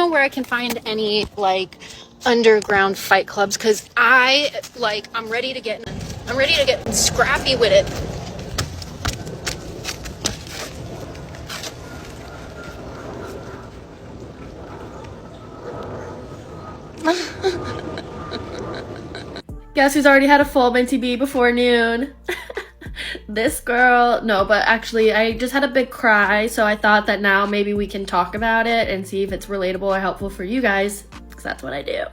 know where I can find any like underground fight clubs, because I'm ready to get scrappy with it. Guess who's already had a full minty bee before noon? This girl. No, but actually I just had a big cry, so I thought that now maybe we can talk about it and see if it's relatable or helpful for you guys, because that's what I do.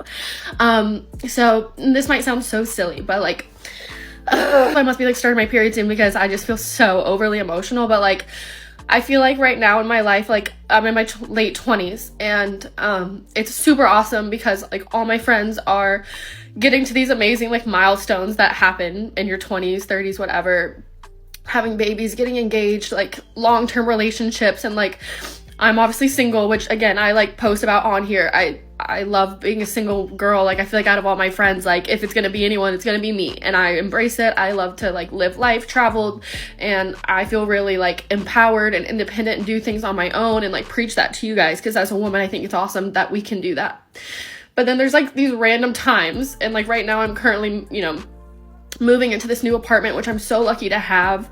So this might sound so silly, but like I must be like starting my period soon because I just feel so overly emotional. But like I feel like right now in my life, like I'm in my late 20s, and it's super awesome because like all my friends are getting to these amazing like milestones that happen in your 20s, 30s, whatever, having babies, getting engaged, like long-term relationships. And like I'm obviously single, which again I like post about on here. I love being a single girl. Like I feel like out of all my friends, like if it's gonna be anyone, it's gonna be me, and I embrace it. I love to like live life, travel, and I feel really like empowered and independent and do things on my own, and like preach that to you guys, because as a woman I think it's awesome that we can do that. But then there's like these random times, and like right now I'm currently, you know, moving into this new apartment, which I'm so lucky to have,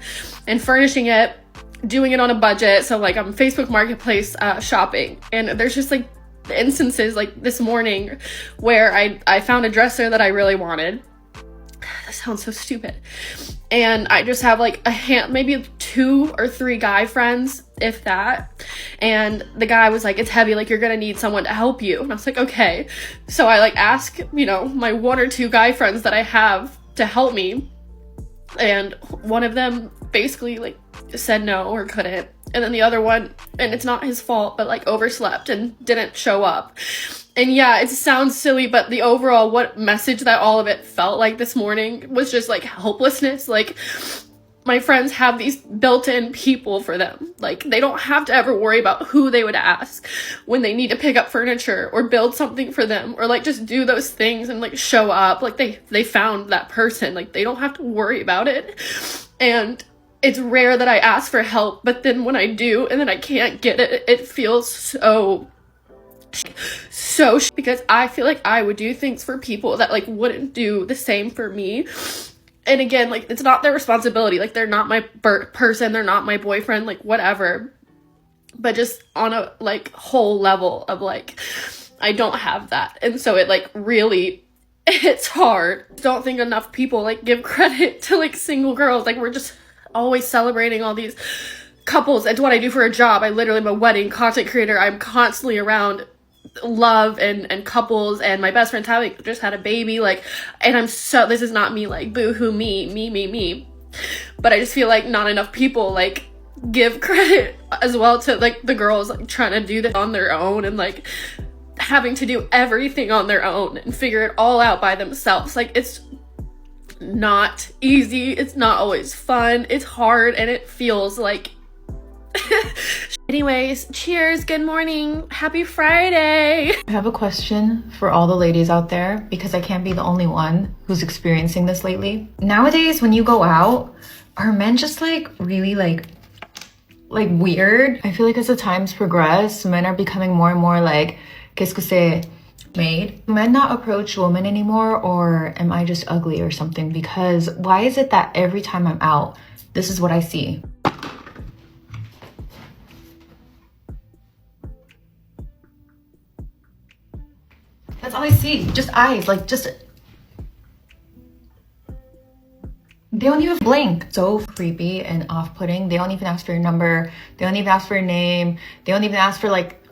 and furnishing it, doing it on a budget. So like I'm Facebook Marketplace shopping, and there's just like instances like this morning where I found a dresser that I really wanted. That sounds so stupid. And I just have like maybe 2 or 3 guy friends, if that. And the guy was like, it's heavy, like you're gonna need someone to help you. And I was like, okay. So I like ask, you know, my 1 or 2 guy friends that I have to help me. And one of them basically like said no or couldn't. And then the other one, and it's not his fault, but like overslept and didn't show up. And yeah, it sounds silly, but the overall what message that all of it felt like this morning was just like helplessness. Like my friends have these built-in people for them. Like they don't have to ever worry about who they would ask when they need to pick up furniture or build something for them, or like just do those things and like show up. Like they found that person. Like they don't have to worry about it. And it's rare that I ask for help, but then when I do and then I can't get it, it feels so because I feel like I would do things for people that like wouldn't do the same for me. And again, like it's not their responsibility. Like they're not my person, they're not my boyfriend, like whatever. But just on a like whole level of like I don't have that. And so it like really, it's hard. Don't think enough people like give credit to like single girls. Like we're just always celebrating all these couples. It's what I do for a job. I literally am a wedding content creator. I'm constantly around love and couples, and my best friend Tyler just had a baby, like, and I'm so, this is not me like boo-hoo me, but I just feel like not enough people like give credit as well to like the girls like trying to do this on their own, and like having to do everything on their own and figure it all out by themselves. Like it's not easy, it's not always fun, it's hard, and it feels like anyways, cheers, good morning, happy Friday. I have a question for all the ladies out there, because I can't be the only one who's experiencing this lately. Nowadays when you go out, are men just like really like weird? I feel like as the times progress, men are becoming more and more like qu'est-ce que c'est made. Men not approach women anymore, or am I just ugly or something? Because why is it that every time I'm out, this is what I see? That's all I see, just eyes, like just, they don't even blink. So creepy and off-putting. They don't even ask for your number, they don't even ask for your name, they don't even ask for like,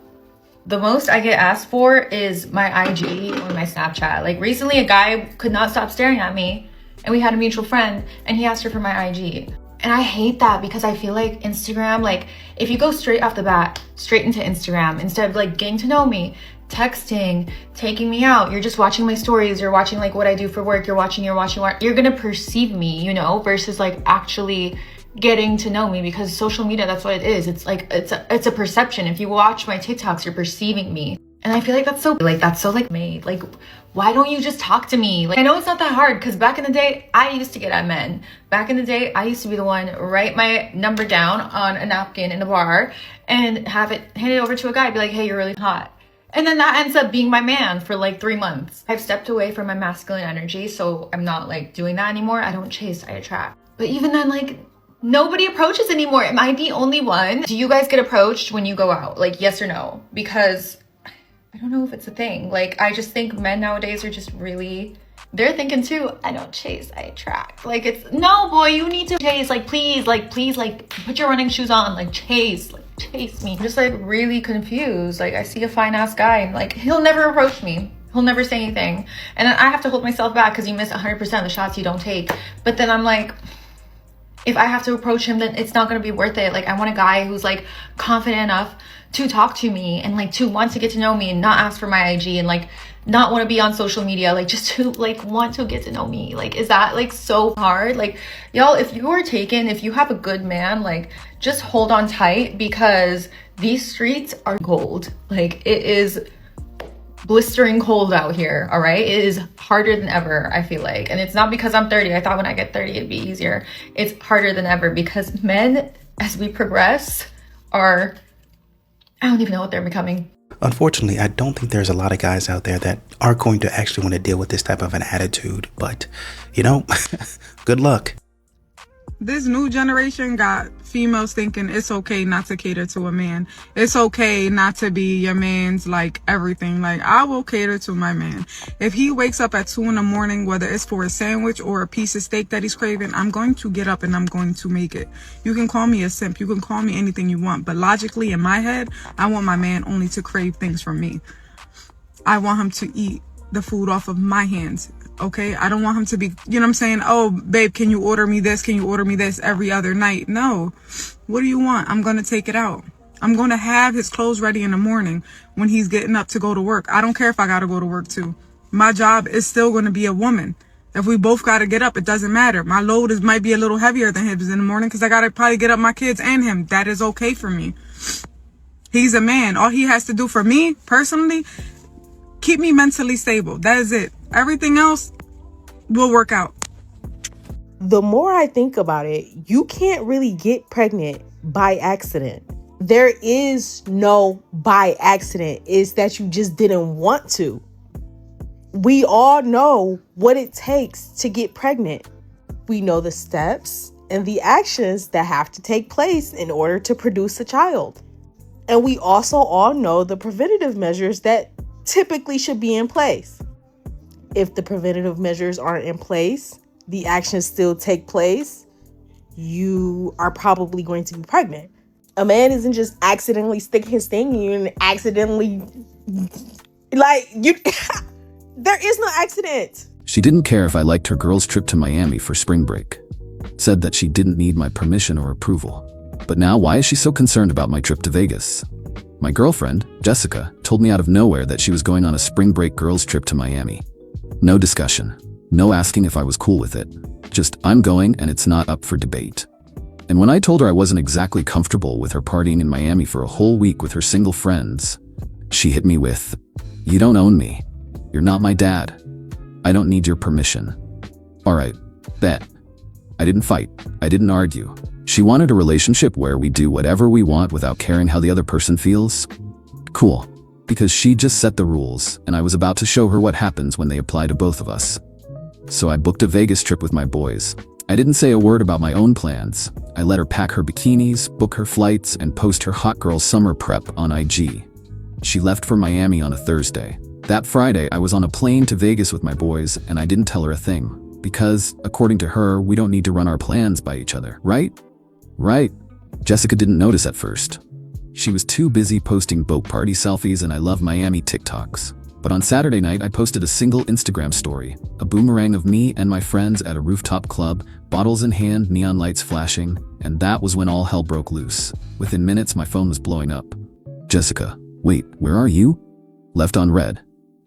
the most I get asked for is my IG or my Snapchat. Like recently a guy could not stop staring at me, and we had a mutual friend, and he asked her for my IG. And I hate that, because I feel like Instagram, like if you go straight off the bat, straight into Instagram, instead of like getting to know me, texting, taking me out, you're just watching my stories, you're watching like what I do for work, you're gonna perceive me, you know, versus like actually getting to know me. Because social media, that's what it is. It's like it's a perception. If you watch my TikToks, you're perceiving me. And I feel like that's so made. Like, why don't you just talk to me? Like, I know it's not that hard, because back in the day I used to get at men. Back in the day I used to be the one write my number down on a napkin in a bar and have it handed over to a guy, be like, hey, you're really hot. And then that ends up being my man for like 3 months. I've stepped away from my masculine energy, so I'm not like doing that anymore. I don't chase, I attract. But even then, like, nobody approaches anymore. Am I the only one? Do you guys get approached when you go out? Like, yes or no? Because I don't know if it's a thing. Like, I just think men nowadays are just really, they're thinking too, I don't chase, I attract. Like, it's, no, boy, you need to chase. Like, please, put your running shoes on. Like, chase me. I'm just like really confused. Like, I see a fine ass guy and like, he'll never approach me. He'll never say anything. And then I have to hold myself back because you miss 100% of the shots you don't take. But then I'm like, if I have to approach him, then it's not going to be worth it. Like, I want a guy who's like confident enough to talk to me and like to want to get to know me and not ask for my IG and like not want to be on social media, like just to like want to get to know me. Like, is that like so hard? Like, y'all, if you are taken, if you have a good man, like just hold on tight, because these streets are gold. Like, it is blistering cold out here, all right? It is harder than ever, I feel like. And it's not because I'm 30. I thought when I get 30 it'd be easier. It's harder than ever because men, as we progress, are, I don't even know what they're becoming. Unfortunately, I don't think there's a lot of guys out there that are going to actually want to deal with this type of an attitude. But, you know, good luck. This new generation got females thinking it's okay not to cater to a man. It's okay not to be your man's like everything. Like, I will cater to my man. If he wakes up at 2 a.m, whether it's for a sandwich or a piece of steak that he's craving, I'm going to get up and I'm going to make it. You can call me a simp. You can call me anything you want. But logically, in my head, I want my man only to crave things from me. I want him to eat the food off of my hands. Okay, I don't want him to be, you know what I'm saying? Oh, babe, can you order me this? Can you order me this every other night? No. What do you want? I'm going to take it out. I'm going to have his clothes ready in the morning when he's getting up to go to work. I don't care if I got to go to work too. My job is still going to be a woman. If we both got to get up, it doesn't matter. My load might be a little heavier than his in the morning because I got to probably get up my kids and him. That is okay for me. He's a man. All he has to do for me, personally, keep me mentally stable. That is it. Everything else will work out. The more I think about it, you can't really get pregnant by accident. There is no by accident. It's that you just didn't want to. We all know what it takes to get pregnant. We know the steps and the actions that have to take place in order to produce a child. And we also all know the preventative measures that typically should be in place. If the preventative measures aren't in place, the actions still take place, you are probably going to be pregnant. A man isn't just accidentally sticking his thing in you and accidentally, like, you. There is no accident. She didn't care if I liked her girls' trip to Miami for spring break. Said that she didn't need my permission or approval. But now why is she so concerned about my trip to Vegas? My girlfriend, Jessica, told me out of nowhere that she was going on a spring break girls' trip to Miami. No discussion. No asking if I was cool with it. Just, I'm going and it's not up for debate. And when I told her I wasn't exactly comfortable with her partying in Miami for a whole week with her single friends, she hit me with, "You don't own me. You're not my dad. I don't need your permission." Alright, bet. I didn't fight. I didn't argue. She wanted a relationship where we do whatever we want without caring how the other person feels. Cool. Because she just set the rules, and I was about to show her what happens when they apply to both of us. So I booked a Vegas trip with my boys. I didn't say a word about my own plans. I let her pack her bikinis, book her flights, and post her hot girl summer prep on IG. She left for Miami on a Thursday. That Friday, I was on a plane to Vegas with my boys, and I didn't tell her a thing. Because, according to her, we don't need to run our plans by each other, right? Right. Jessica didn't notice at first. She was too busy posting boat party selfies and I love Miami TikToks. But on Saturday night, I posted a single Instagram story, a boomerang of me and my friends at a rooftop club, bottles in hand, neon lights flashing, and that was when all hell broke loose. Within minutes, my phone was blowing up. "Jessica, wait, where are you?" Left on red.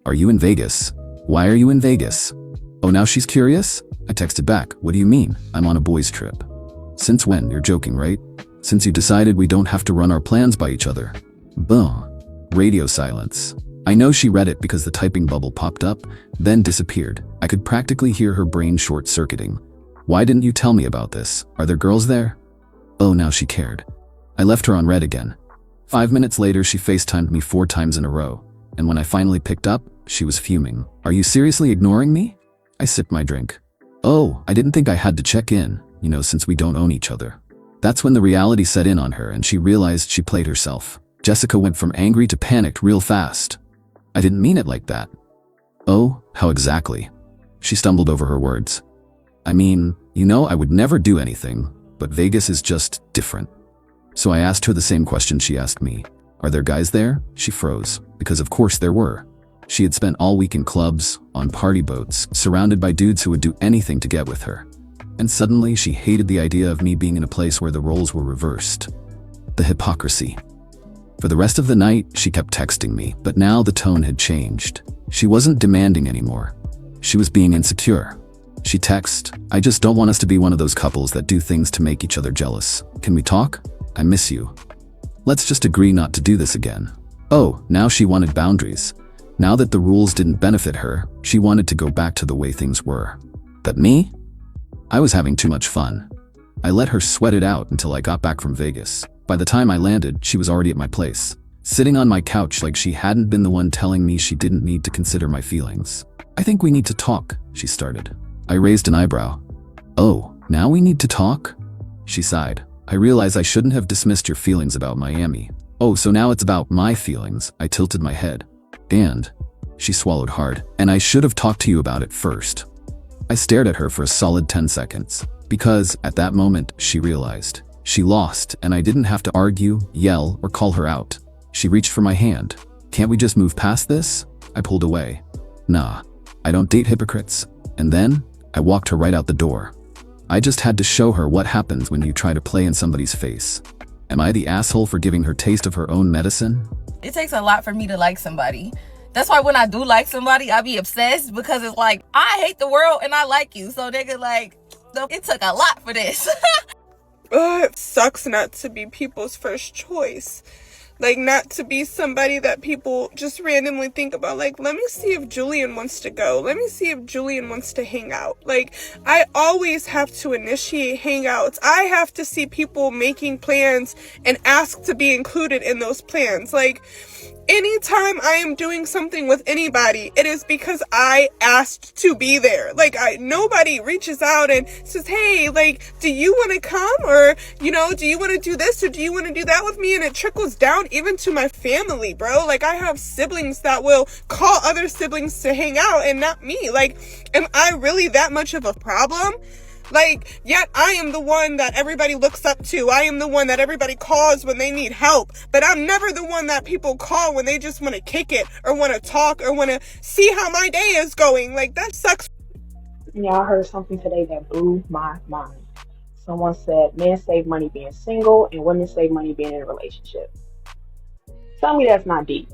"Are you in Vegas? Why are you in Vegas?" "Oh, now she's curious?" I texted back, "What do you mean? I'm on a boys' trip." "Since when? You're joking, right? Since you decided we don't have to run our plans by each other." Boom. Radio silence. I know she read it because the typing bubble popped up, then disappeared. I could practically hear her brain short-circuiting. "Why didn't you tell me about this? Are there girls there?" Oh, now she cared. I left her on red again. 5 minutes later, she FaceTimed me 4 times in a row. and when I finally picked up, she was fuming. Are you seriously ignoring me? I sipped my drink. Oh, I didn't think I had to check in, since we don't own each other. That's when the reality set in on her and she realized she played herself. Jessica went from angry to panicked real fast. I didn't mean it like that. Oh, how exactly? She stumbled over her words. I mean, I would never do anything, but Vegas is just different. So I asked her the same question she asked me. Are there guys there? She froze, because of course there were. She had spent all week in clubs, on party boats, surrounded by dudes who would do anything to get with her. And suddenly she hated the idea of me being in a place where the roles were reversed. The hypocrisy. For the rest of the night, she kept texting me, but now the tone had changed. She wasn't demanding anymore. She was being insecure. She texted, I just don't want us to be one of those couples that do things to make each other jealous. Can we talk? I miss you. Let's just agree not to do this again. Oh, now she wanted boundaries. Now that the rules didn't benefit her, she wanted to go back to the way things were. But me? I was having too much fun. I let her sweat it out until I got back from Vegas. By the time I landed, she was already at my place, sitting on my couch like she hadn't been the one telling me she didn't need to consider my feelings. I think we need to talk, she started. I raised an eyebrow. Oh, now we need to talk? She sighed. I realize I shouldn't have dismissed your feelings about Miami. Oh, so now it's about my feelings. I tilted my head. And she swallowed hard. And I should have talked to you about it first. I stared at her for a solid 10 seconds. Because, at that moment, she realized. She lost, and I didn't have to argue, yell, or call her out. She reached for my hand. Can't we just move past this? I pulled away. Nah, I don't date hypocrites. And then, I walked her right out the door. I just had to show her what happens when you try to play in somebody's face. Am I the asshole for giving her taste of her own medicine? It takes a lot for me to like somebody. That's why when I do like somebody, I be obsessed because it's like, I hate the world and I like you. So nigga, like, it took a lot for this. It sucks not to be people's first choice. Like, not to be somebody that people just randomly think about. Like, let me see if Julian wants to go. Let me see if Julian wants to hang out. Like, I always have to initiate hangouts. I have to see people making plans and ask to be included in those plans. Like, anytime I am doing something with anybody, it is because I asked to be there. Like, nobody reaches out and says, hey, like, do you want to come? Or, do you want to do this? Or do you want to do that with me? And it trickles down even to my family, bro. Like, I have siblings that will call other siblings to hang out and not me. Like, am I really that much of a problem? Like, yet I am the one that everybody looks up to. I am the one that everybody calls when they need help. But I'm never the one that people call when they just want to kick it or want to talk or want to see how my day is going. Like, that sucks. Y'all heard something today that blew my mind. Someone said men save money being single and women save money being in a relationship. Tell me that's not deep.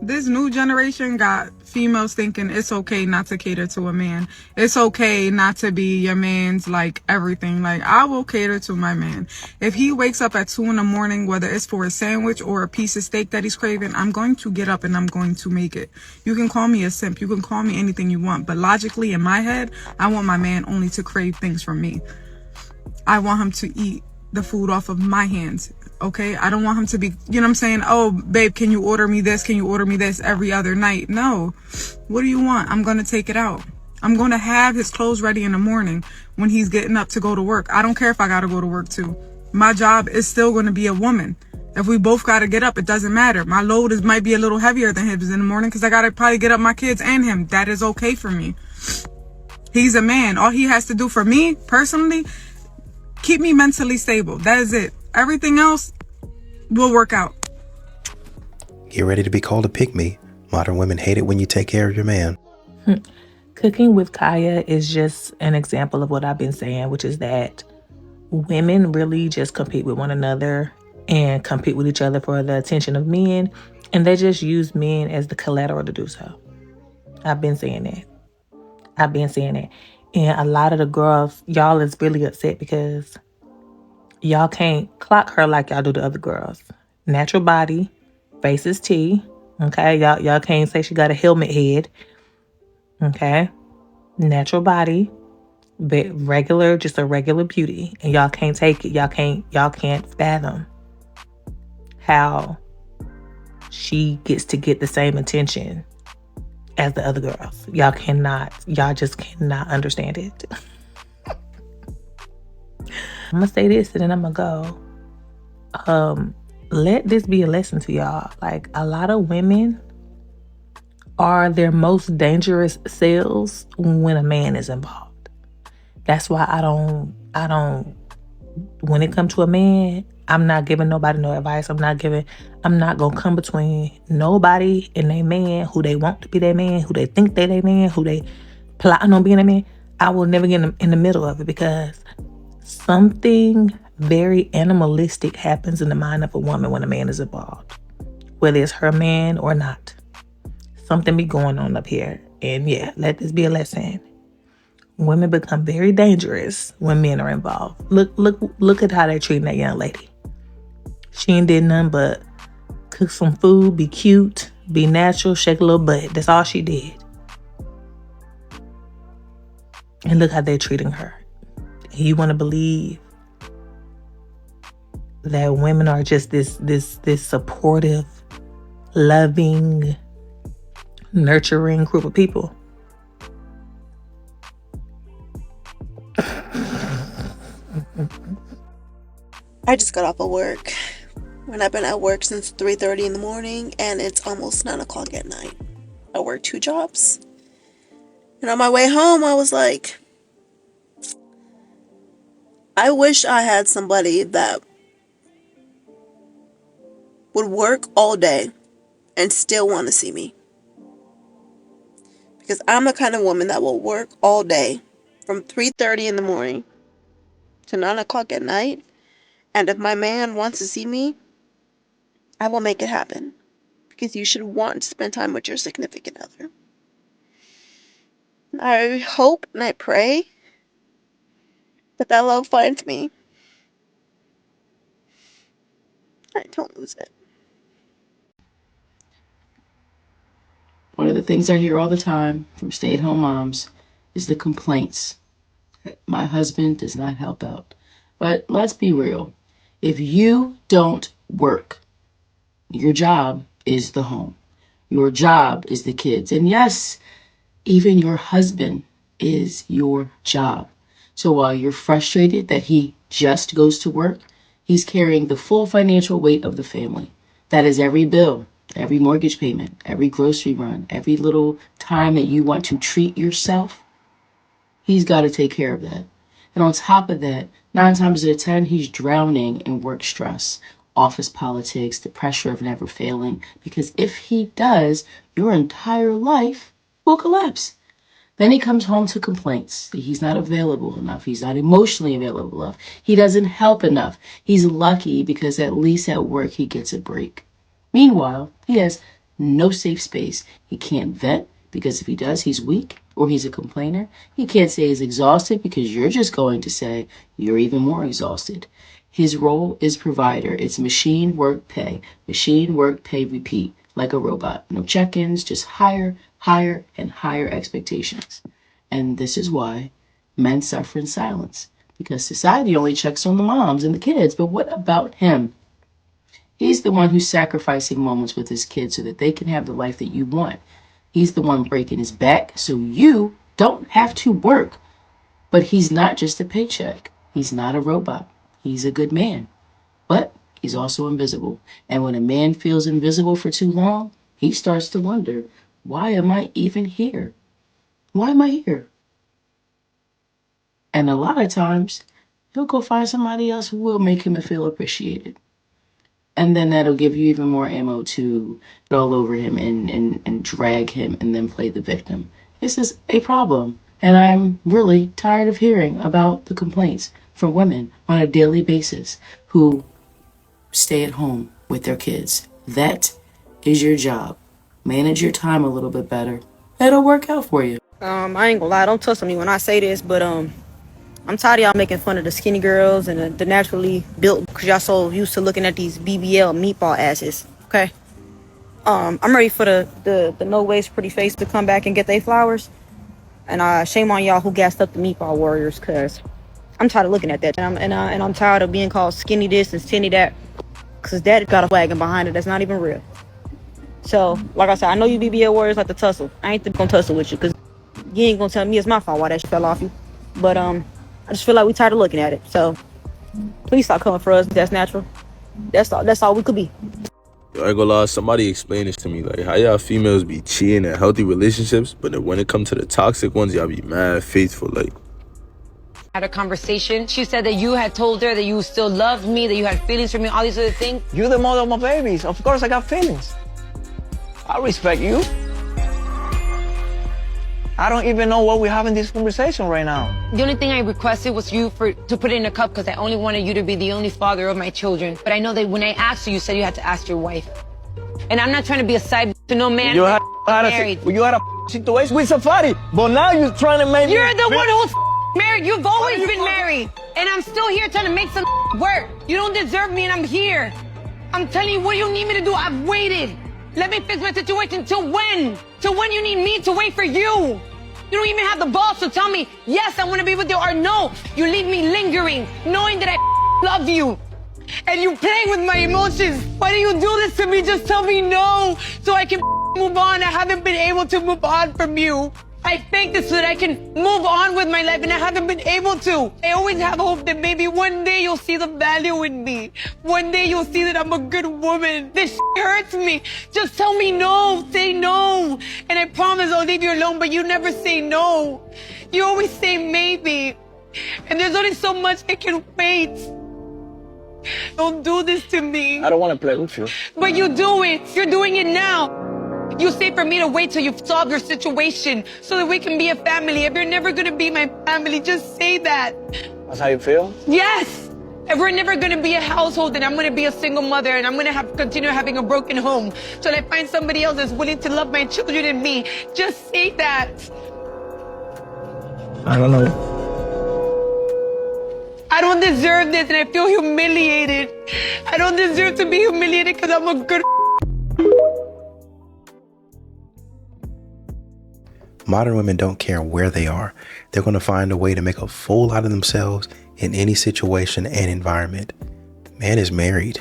This new generation got females thinking it's okay not to cater to a man. It's okay not to be your man's, like, everything. Like, I will cater to my man. If he wakes up at 2 a.m, whether it's for a sandwich or a piece of steak that he's craving, I'm going to get up and I'm going to make it. You can call me a simp. You can call me anything you want. But logically, in my head, I want my man only to crave things from me. I want him to eat the food off of my hands. Okay, I don't want him to be, oh, babe, can you order me this? Can you order me this every other night? No. What do you want? I'm going to take it out. I'm going to have his clothes ready in the morning when he's getting up to go to work. I don't care if I got to go to work too. My job is still going to be a woman. If we both got to get up, it doesn't matter. My load might be a little heavier than his in the morning because I got to probably get up my kids and him. That is okay for me. He's a man. All he has to do for me, personally, keep me mentally stable. That is it. Everything else will work out. Get ready to be called a pick-me. Modern women hate it when you take care of your man. Cooking with Kaya is just an example of what I've been saying, which is that women really just compete with one another and compete with each other for the attention of men. And they just use men as the collateral to do so. I've been saying that. And a lot of the girls, y'all is really upset because y'all can't clock her like y'all do the other girls. Natural body, face is T. Okay, y'all can't say she got a helmet head. Okay, natural body, but just a regular beauty, and y'all can't take it. Y'all can't fathom how she gets to get the same attention as the other girls. Y'all just cannot understand it. I'm gonna say this and then I'm gonna go. Let this be a lesson to y'all. Like, a lot of women are their most dangerous selves when a man is involved. That's why I don't, when it comes to a man, I'm not giving nobody no advice. I'm not gonna come between nobody and their man, who they want to be their man, who they think they their man, who they plotting on being a man. I will never get in the middle of it, because something very animalistic happens in the mind of a woman when a man is involved, whether it's her man or not. Something be going on up here. And yeah, let this be a lesson. Women become very dangerous when men are involved. Look at how they're treating that young lady. She ain't did nothing but cook some food, be cute, be natural, shake a little butt. That's all she did. And look how they're treating her. And you want to believe that women are just this supportive, loving, nurturing group of people? I just got off of work, and I've been at work since 3:30 in the morning, and it's almost 9 o'clock at night. I work 2 jobs. And on my way home, I was like, I wish I had somebody that would work all day and still want to see me. Because I'm the kind of woman that will work all day from 3:30 in the morning to 9 o'clock at night. And if my man wants to see me, I will make it happen. Because you should want to spend time with your significant other. I hope and I pray that love finds me. I don't lose it. One of the things I hear all the time from stay-at-home moms is the complaints. My husband does not help out. But let's be real. If you don't work, your job is the home. Your job is the kids. And yes, even your husband is your job. So while you're frustrated that he just goes to work, he's carrying the full financial weight of the family. That is every bill, every mortgage payment, every grocery run, every little time that you want to treat yourself. He's got to take care of that. And on top of that, 9 times out of 10, he's drowning in work stress, office politics, the pressure of never failing. Because if he does, your entire life will collapse. Then he comes home to complaints that he's not available enough. He's not emotionally available enough. He doesn't help enough. He's lucky because at least at work he gets a break. Meanwhile, he has no safe space. He can't vent because if he does, he's weak or he's a complainer. He can't say he's exhausted because you're just going to say you're even more exhausted. His role is provider. It's machine work, pay, repeat, like a robot. No check-ins, just higher, and higher expectations. And this is why men suffer in silence, because society only checks on the moms and the kids. But what about him? He's the one who's sacrificing moments with his kids so that they can have the life that you want. He's the one breaking his back so you don't have to work. But he's not just a paycheck. He's not a robot. He's a good man. But he's also invisible. And when a man feels invisible for too long, he starts to wonder, why am I even here? Why am I here? And a lot of times, he'll go find somebody else who will make him feel appreciated. And then that'll give you even more ammo to get all over him and drag him and then play the victim. This is a problem. And I'm really tired of hearing about the complaints from women on a daily basis who stay at home with their kids. That is your job. Manage your time a little bit better. It'll work out for you. I ain't gonna lie, don't trust me when I say this, but I'm tired of y'all making fun of the skinny girls and the naturally built, because y'all so used to looking at these BBL meatball asses, okay? I'm ready for the no waist pretty face to come back and get their flowers. And shame on y'all who gassed up the meatball warriors, because I'm tired of looking at that. And I'm tired of being called skinny this and skinny that, because that got a wagon behind it that's not even real. So, like I said, I know you BBL warriors like to tussle. I ain't gonna tussle with you because you ain't gonna tell me it's my fault why that shit fell off you. But I just feel like we tired of looking at it. So please stop coming for us. That's natural. That's all we could be. Yo, I ain't gonna lie, somebody explain this to me. Like, how y'all females be cheating in healthy relationships, but then when it comes to the toxic ones, y'all be mad faithful. Like, had a conversation. She said that you had told her that you still loved me, that you had feelings for me, all these other things. You're the mother of my babies. Of course I got feelings. I respect you. I don't even know why we're having this conversation right now. The only thing I requested was to put it in a cup because I only wanted you to be the only father of my children. But I know that when I asked you said you had to ask your wife. And I'm not trying to be a side to no man. You had a situation with Safari, but now you're trying to make You're the one who's married. You've always been married. And I'm still here trying to make some work. You don't deserve me and I'm here. I'm telling you, what do you need me to do? I've waited. Let me fix my situation till when? Till when you need me to wait for you? You don't even have the balls to tell me, yes, I want to be with you, or no. You leave me lingering, knowing that I love you. And you play with my emotions. Why do you do this to me? Just tell me no, so I can move on. I haven't been able to move on from you. I think this so that I can move on with my life, and I haven't been able to. I always have hope that maybe one day you'll see the value in me. One day you'll see that I'm a good woman. This hurts me. Just tell me no. Say no. And I promise I'll leave you alone, but you never say no. You always say maybe. And there's only so much I can wait. Don't do this to me. I don't want to play with you. But you do it. You're doing it now. You say for me to wait till you've solved your situation so that we can be a family. If you're never going to be my family, just say that. That's how you feel? Yes. If we're never going to be a household, then I'm going to be a single mother and I'm going to continue having a broken home till I find somebody else that's willing to love my children and me. Just say that. I don't know. I don't deserve this and I feel humiliated. I don't deserve to be humiliated because I'm a good. Modern women don't care where they are. They're going to find a way to make a fool out of themselves in any situation and environment. Man is married.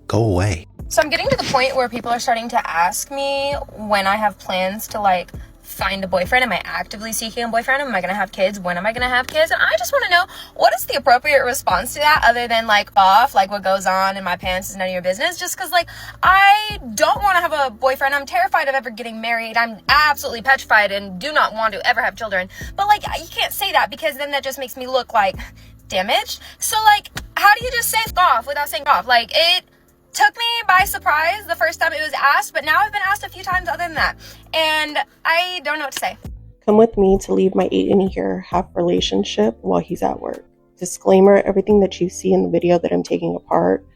Go away. So I'm getting to the point where people are starting to ask me when I have plans to like find a boyfriend. Am I actively seeking a boyfriend? Am I going to have kids? When am I going to have kids? And I just want to know, what is the appropriate response to that other than like off, like what goes on in my pants is none of your business? Just because like I don't want to have a boyfriend. I'm terrified of ever getting married. I'm absolutely petrified and do not want to ever have children. But like you can't say that because then that just makes me look like damaged. So like how do you just say off without saying off? Like it took me by surprise the first time it was asked, but now I've been asked a few times other than that, and I don't know what to say. Come with me to leave my 8.5-year relationship while he's at work. Disclaimer, everything that you see in the video that I'm taking apart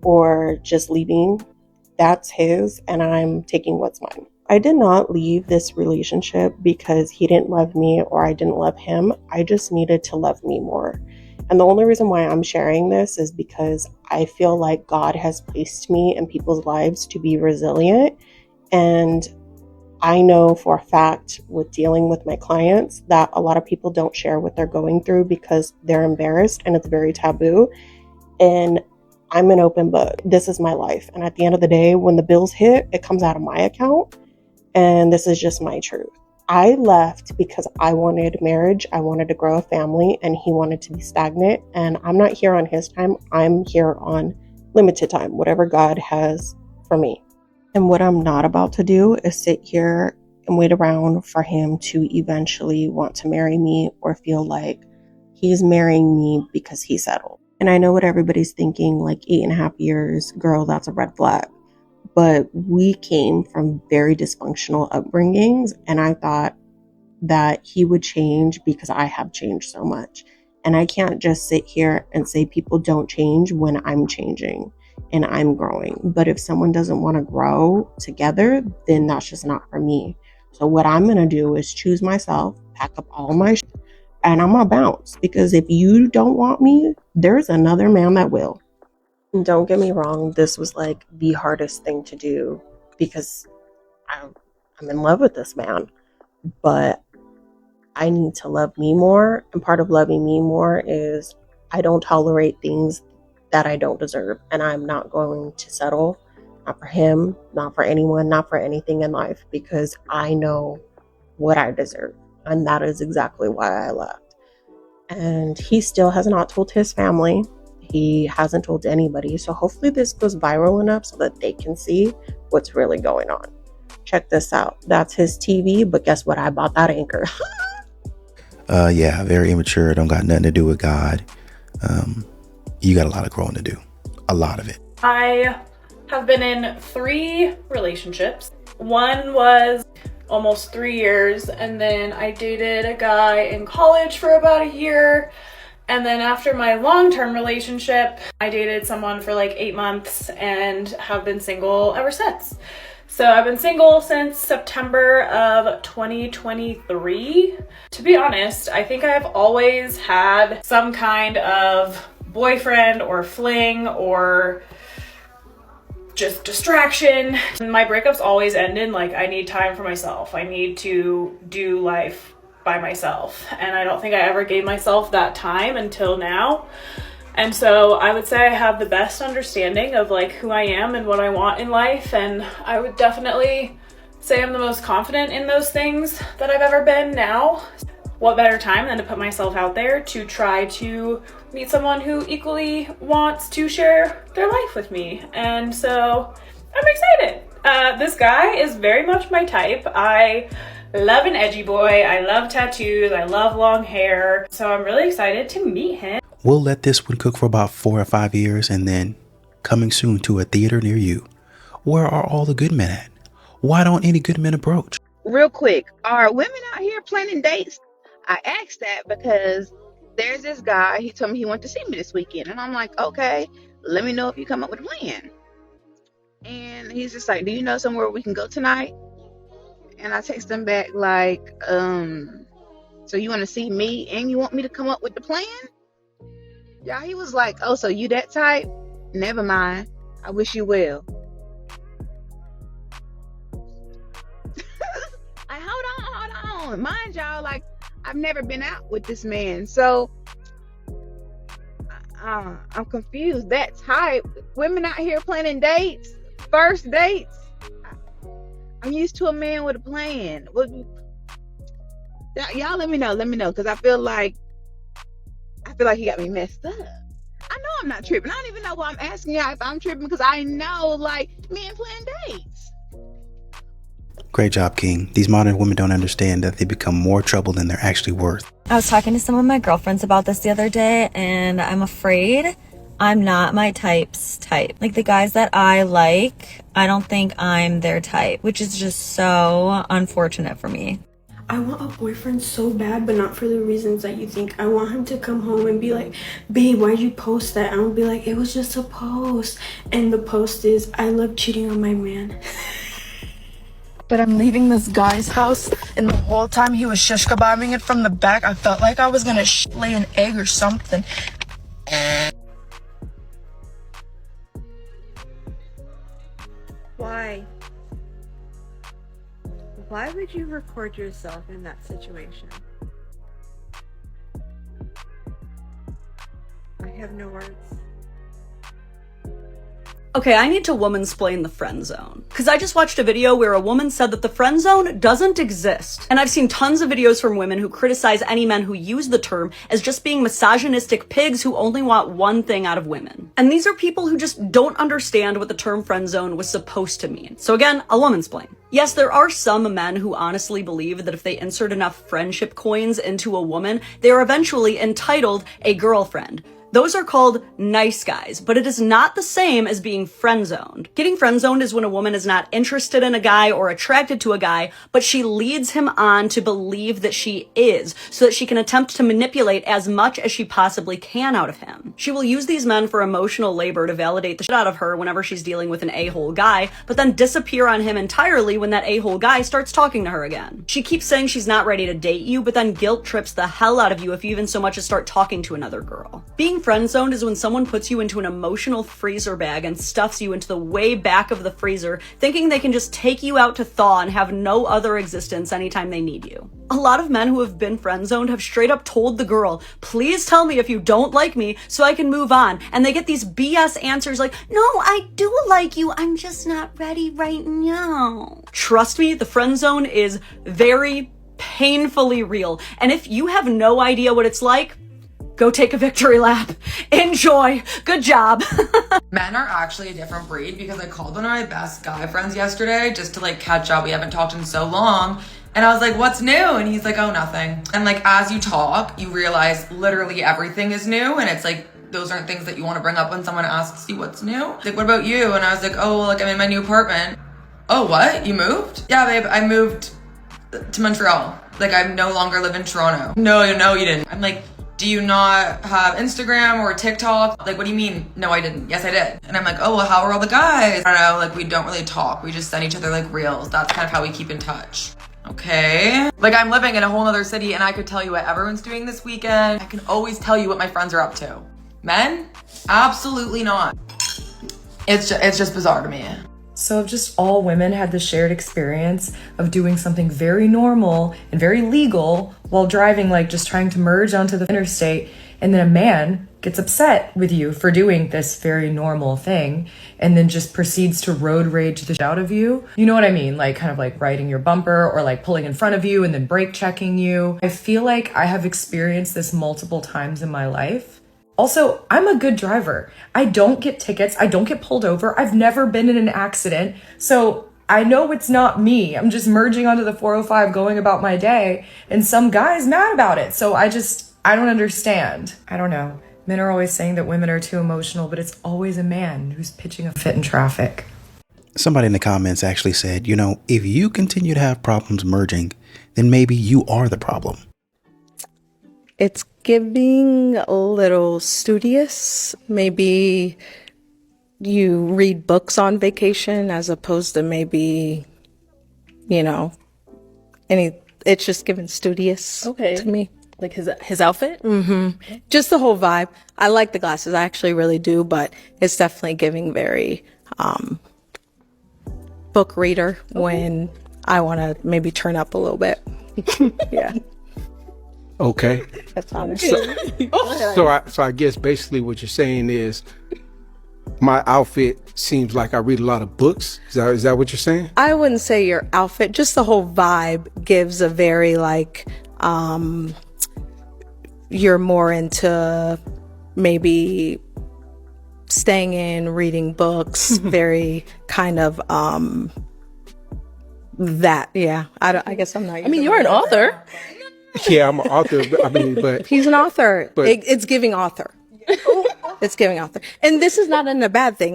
or just leaving, that's his, and I'm taking what's mine. I did not leave this relationship because he didn't love me or I didn't love him. I just needed to love me more. And the only reason why I'm sharing this is because I feel like God has placed me in people's lives to be resilient. And I know for a fact with dealing with my clients that a lot of people don't share what they're going through because they're embarrassed and it's very taboo. And I'm an open book. This is my life. And at the end of the day, when the bills hit, it comes out of my account. And this is just my truth. I left because I wanted marriage, I wanted to grow a family, and he wanted to be stagnant. And I'm not here on his time, I'm here on limited time, whatever God has for me. And what I'm not about to do is sit here and wait around for him to eventually want to marry me or feel like he's marrying me because he settled. And I know what everybody's thinking, like 8.5 years, girl, that's a red flag. But we came from very dysfunctional upbringings, and I thought that he would change because I have changed so much. And I can't just sit here and say people don't change when I'm changing and I'm growing. But if someone doesn't want to grow together, then that's just not for me. So what I'm going to do is choose myself, pack up all my shit, and I'm going to bounce. Because if you don't want me, there's another man that will. Don't get me wrong, this was like the hardest thing to do because I'm in love with this man, but I need to love me more. And part of loving me more is I don't tolerate things that I don't deserve, and I'm not going to settle Not for him, not for anyone, not for anything in life, because I know what I deserve. And that is exactly why I left. And he still has not told his family. He hasn't told anybody. So hopefully this goes viral enough so that they can see what's really going on. Check this out. That's his TV, but guess what? I bought that anchor. Yeah, very immature. Don't got nothing to do with God. You got a lot of growing to do. A lot of it. I have been in 3 relationships. One was almost 3 years, and then I dated a guy in college for about a year. And then after my long-term relationship, I dated someone for like 8 months and have been single ever since. So I've been single since September of 2023. To be honest, I think I've always had some kind of boyfriend or fling or just distraction. My breakups always ended like I need time for myself. I need to do life by myself. And I don't think I ever gave myself that time until now. And so I would say I have the best understanding of like who I am and what I want in life. And I would definitely say I'm the most confident in those things that I've ever been now. What better time than to put myself out there to try to meet someone who equally wants to share their life with me. And so I'm excited. This guy is very much my type. I love an edgy boy. I love tattoos. I love long hair. So I'm really excited to meet him. We'll let this one cook for about 4 or 5 years, and then coming soon to a theater near you. Where are all the good men at? Why don't any good men approach? Real quick, are women out here planning dates? I asked that because there's this guy, he told me he wanted to see me this weekend. And I'm like, okay, let me know if you come up with a plan. And he's just like, do you know somewhere we can go tonight? And I text him back like, so you want to see me and you want me to come up with the plan? Yeah, he was like, oh, so you that type? Never mind. I wish you well. Like, hold on. Mind y'all, like, I've never been out with this man. So, I'm confused. That type. Women out here planning dates, first dates. I'm used to a man with a plan. Y'all let me know, because I feel like he got me messed up. I know I'm not tripping. I don't even know why I'm asking y'all if I'm tripping, because I know, like, men plan dates. Great job, King. These modern women don't understand that they become more trouble than they're actually worth. I was talking to some of my girlfriends about this the other day, and I'm afraid I'm not my type's type. Like, the guys that I like, I don't think I'm their type, which is just so unfortunate for me. I want a boyfriend so bad, but not for the reasons that you think. I want him to come home and be like, babe, why'd you post that? And I'll be like, it was just a post. And the post is, I love cheating on my man. But I'm leaving this guy's house, and the whole time he was shish kebabbing it from the back, I felt like I was gonna lay an egg or something. Why? Why would you record yourself in that situation? I have no words. Okay, I need to womansplain the friend zone. Because I just watched a video where a woman said that the friend zone doesn't exist. And I've seen tons of videos from women who criticize any men who use the term as just being misogynistic pigs who only want one thing out of women. And these are people who just don't understand what the term friend zone was supposed to mean. So again, I'll womansplain. Yes, there are some men who honestly believe that if they insert enough friendship coins into a woman, they are eventually entitled a girlfriend. Those are called nice guys, but it is not the same as being friend-zoned. Getting friend-zoned is when a woman is not interested in a guy or attracted to a guy, but she leads him on to believe that she is, so that she can attempt to manipulate as much as she possibly can out of him. She will use these men for emotional labor to validate the shit out of her whenever she's dealing with an a-hole guy, but then disappear on him entirely when that a-hole guy starts talking to her again. She keeps saying she's not ready to date you, but then guilt trips the hell out of you if you even so much as start talking to another girl. Being friend zoned is when someone puts you into an emotional freezer bag and stuffs you into the way back of the freezer, thinking they can just take you out to thaw and have no other existence anytime they need you. A lot of men who have been friend zoned have straight up told the girl, please tell me if you don't like me so I can move on. And they get these BS answers like, no, I do like you, I'm just not ready right now. Trust me, the friend zone is very painfully real. And if you have no idea what it's like, go take a victory lap. Enjoy. Good job. Men are actually a different breed because I called one of my best guy friends yesterday just to like catch up. We haven't talked in so long. And I was like, what's new? And he's like, oh, nothing. And like, as you talk, you realize literally everything is new. And it's like, those aren't things that you want to bring up when someone asks you what's new. Like, what about you? And I was like, oh, like I'm in my new apartment. Oh, what? You moved? Yeah, babe, I moved to Montreal. Like, I no longer live in Toronto. No, you didn't. I'm like, do you not have Instagram or TikTok? Like, what do you mean? No, I didn't. Yes, I did. And I'm like, oh, well, how are all the guys? I don't know, like, we don't really talk. We just send each other, like, reels. That's kind of how we keep in touch. Okay. Like, I'm living in a whole other city and I could tell you what everyone's doing this weekend. I can always tell you what my friends are up to. Men? Absolutely not. It's just bizarre to me. So if just all women had the shared experience of doing something very normal and very legal while driving, like just trying to merge onto the interstate, and then a man gets upset with you for doing this very normal thing and then just proceeds to road rage the shit out of you. You know what I mean? Like kind of like riding your bumper or like pulling in front of you and then brake checking you. I feel like I have experienced this multiple times in my life. Also, I'm a good driver. I don't get tickets. I don't get pulled over. I've never been in an accident. So I know it's not me. I'm just merging onto the 405 going about my day and some guy's mad about it. So I don't understand. I don't know. Men are always saying that women are too emotional, but it's always a man who's pitching a fit in traffic. Somebody in the comments actually said, if you continue to have problems merging, then maybe you are the problem. It's giving a little studious. Maybe you read books on vacation as opposed to maybe, it's just giving studious to me. Like his outfit? Mm-hmm. Just the whole vibe. I like the glasses. I actually really do, but it's definitely giving very book reader when I want to maybe turn up a little bit. Yeah. Okay. That's honest. So I guess basically what you're saying is my outfit seems like I read a lot of books. Is that what you're saying? I wouldn't say your outfit, just the whole vibe gives a very you're more into maybe staying in, reading books, very kind of that. Yeah. I guess I'm not. I mean, you're an author. Yeah, I'm an author. But he's an author. But it's giving author. It's giving author. And this is not a bad thing.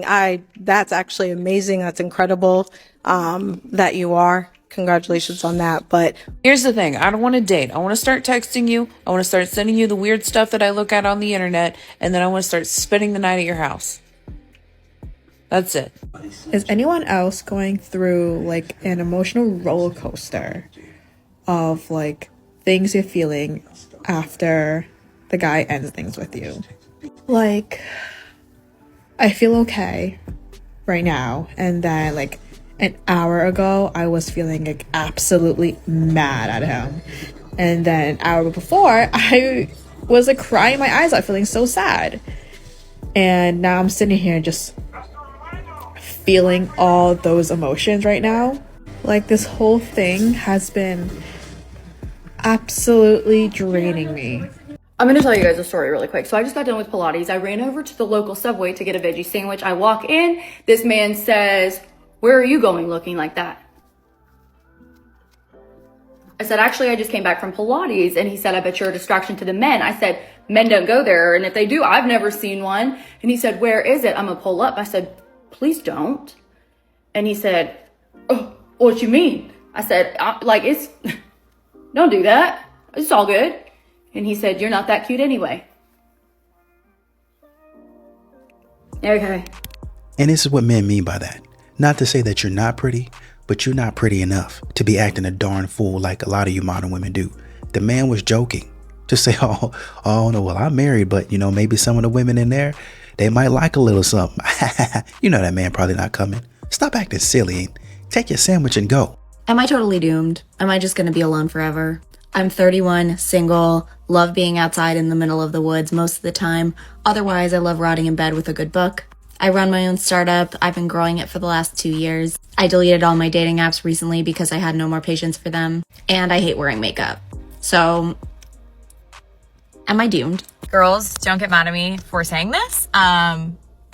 That's actually amazing. That's incredible that you are. Congratulations on that. But here's the thing. I don't want to date. I want to start texting you. I want to start sending you the weird stuff that I look at on the internet. And then I want to start spending the night at your house. That's it. Is anyone else going through like an emotional roller coaster of like things you're feeling after the guy ends things with you? Like, I feel okay right now, and then like an hour ago I was feeling like absolutely mad at him, and then an hour before I was like crying my eyes out, feeling so sad, and now I'm sitting here just feeling all those emotions right now. Like, this whole thing has been absolutely draining me. I'm gonna tell you guys a story really quick. So I just got done with Pilates. I ran over to the local Subway to get a veggie sandwich. I walk in, this man says, "Where are you going looking like that?" I said, "Actually, I just came back from Pilates." And he said, "I bet you're a distraction to the men." I said, "Men don't go there, and if they do, I've never seen one." And he said, "Where is it? I'm gonna pull up." I said, "Please don't." And he said, "Oh, what you mean?" I said, it's don't do that. It's all good." And he said, "You're not that cute anyway." Okay. And this is what men mean by that. Not to say that you're not pretty, but you're not pretty enough to be acting a darn fool like a lot of you modern women do. The man was joking. Just say, oh no, well, I'm married, but you know, maybe some of the women in there, they might like a little something. You know that man probably not coming. Stop acting silly and take your sandwich and go. Am I totally doomed? Am I just gonna be alone forever? I'm 31, single, love being outside in the middle of the woods most of the time. Otherwise, I love rotting in bed with a good book. I run my own startup. I've been growing it for the last 2 years. I deleted all my dating apps recently because I had no more patience for them. And I hate wearing makeup. So, am I doomed? Girls, don't get mad at me for saying this.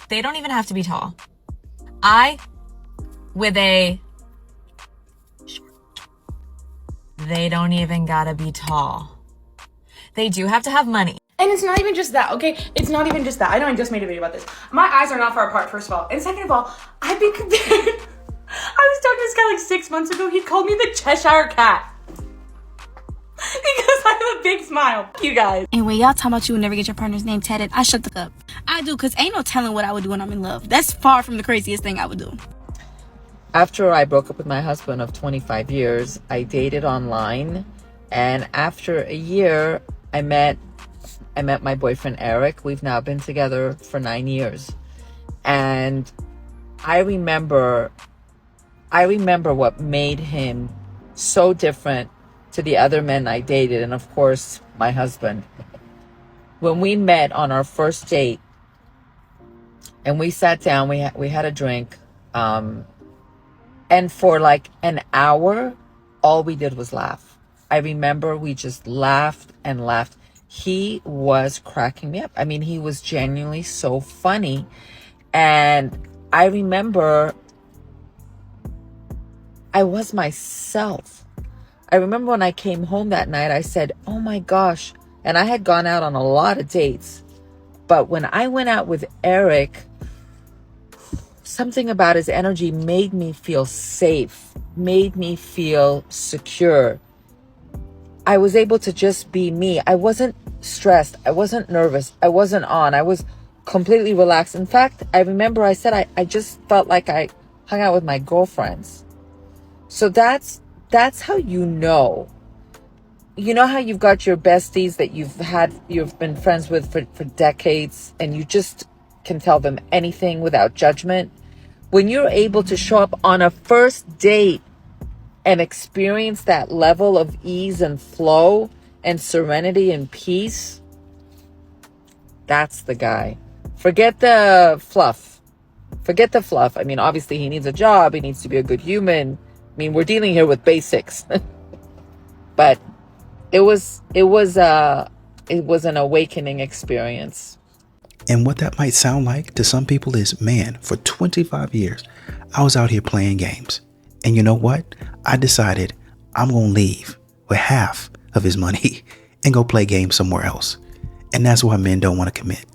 They don't even have to be tall. They don't even gotta be tall. They do have to have money. And it's not even just that, okay? It's not even just that. I know I just made a video about this. My eyes are not far apart, first of all. And second of all, I've been compared. I was talking to this guy like 6 months ago. He called me the Cheshire Cat. Because I have a big smile. You guys. And when y'all talking about you would never get your partner's name tatted, I shut the fuck up. I do, because ain't no telling what I would do when I'm in love. That's far from the craziest thing I would do. After I broke up with my husband of 25 years, I dated online. And after a year, I met my boyfriend, Eric. We've now been together for 9 years. And I remember what made him so different to the other men I dated, and of course, my husband. When we met on our first date, and we sat down, we had a drink, and for like an hour, all we did was laugh. I remember we just laughed and laughed. He was cracking me up. I mean, he was genuinely so funny. And I remember I was myself. I remember when I came home that night, I said, oh my gosh. And I had gone out on a lot of dates. But when I went out with Eric, something about his energy made me feel safe, made me feel secure. I was able to just be me. I wasn't stressed. I wasn't nervous. I wasn't on. I was completely relaxed. In fact, I remember I said I just felt like I hung out with my girlfriends. So that's how you know. You know how you've got your besties that you've been friends with for decades, and you just can tell them anything without judgment? When you're able to show up on a first date and experience that level of ease and flow and serenity and peace, that's the guy. Forget the fluff. Forget the fluff. I mean, obviously he needs a job. He needs to be a good human. I mean, we're dealing here with basics. But it was an awakening experience. And what that might sound like to some people is, man, for 25 years, I was out here playing games. And you know what? I decided I'm going to leave with half of his money and go play games somewhere else. And that's why men don't want to commit.